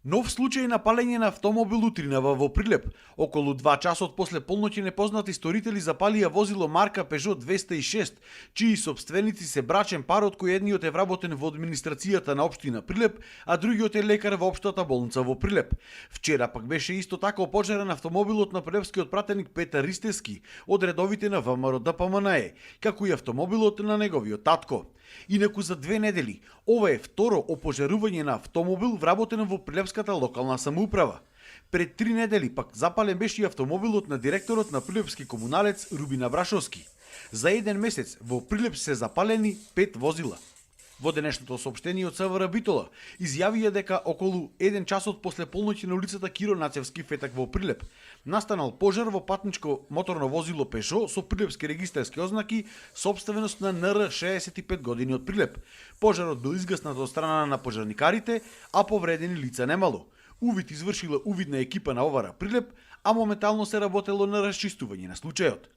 Нов случај на палење на автомобил утринава во Прилеп. Околу 2 часот после полноќи непознати сторители запалија возило марка Peugeot 206, чии собственици се брачен парот кој едниот е вработен во администрацијата на општина Прилеп, а другиот е лекар во општата болница во Прилеп. Вчера пак беше исто така опожарен автомобилот на прилепскиот пратеник Петар Ристевски од редовите на ВМРО ДПМНЕ, како и автомобилот на неговиот татко. Инаку за 2 недели, ова е второ опожарување на автомобил вработен во Прилепската локална самоуправа. Пред 3 недели пак запален беше и автомобилот на директорот на Прилепски комуналец Рубина Брашовски. За еден месец во Прилеп се запалени 5 возила. Во денешното соопштение од СВР Битола изјавија дека околу 1 часот после полноќи на улицата Киро Нацевски Фетак во Прилеп настанал пожар во патничко моторно возило Peugeot со прилепски регистарски ознаки, сопственост на НР 65 години од Прилеп. Пожарот бил изгаснат од страна на пожарникарите, а повредени лица немало. Увид извршила увидна екипа на ОВАР Прилеп, а моментално се работело на расчистување на случајот.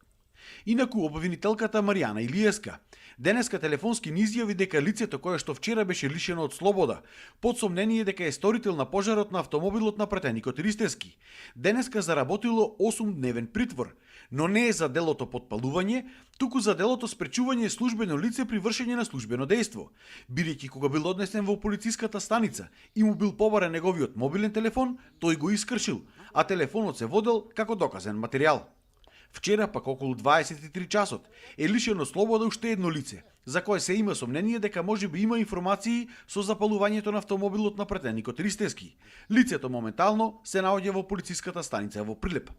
Инаку обвинителката Маријана Илиеска денеска телефонски ни изјави дека лицето кое што вчера беше лишено од слобода, под сомнение дека е сторител на пожарот на автомобилот на пратеникот Ристевски, денеска заработило 8-дневен притвор, но не е за делото подпалување, туку за делото спречување службено лице при вршење на службено дејство, бидејќи кога бил однесен во полициската станица и му бил побарен неговиот мобилен телефон, тој го искршил, а телефонот се водел како доказен материјал. Вчера пак околу 23 часот е лишено слобода уште едно лице, за кое се има сомнение дека можеби има информации со запалувањето на автомобилот на пратеникот Ристевски. Лицето моментално се наоѓа во полициската станица во Прилеп.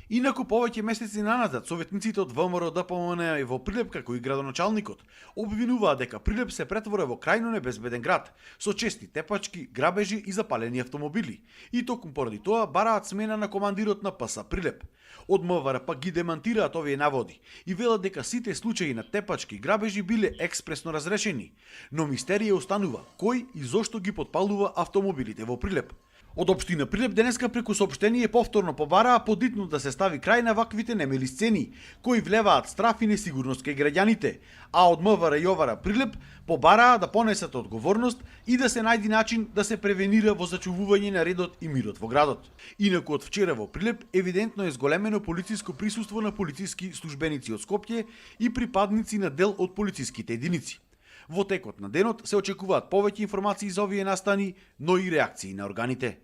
Инаку повеќе месеци наназад советниците од ВМРО ДПМНЕ во Прилеп како и градоначалникот обвинуваат дека Прилеп се претвора во крајно небезбеден град со чести тепачки, грабежи и запалени автомобили. И токму поради тоа бараат смена на командирот на ПС Прилеп. Од МВР пак ги демантираат овие наводи и велат дека сите случаи на тепачки и грабежи биле експресно разрешени, но мистерија останува кој и зошто ги подпалува автомобилите во Прилеп. Од општина Прилеп денеска преку соопштение повторно побараа подитно да се стави крај на ваквите немили сцени, кои влеваат страф и несигурност кај граѓаните, а од МВР и ОВАР Прилеп побараа да понесат одговорност и да се најди начин да се превенира во зачувување на редот и мирот во градот. Инаку од вчера во Прилеп евидентно е зголемено полициско присуство на полициски службеници од Скопје и припадници на дел од полициските единици. Во текот на денот се очекуваат повеќе информации за овие настани, но и реакции на органите.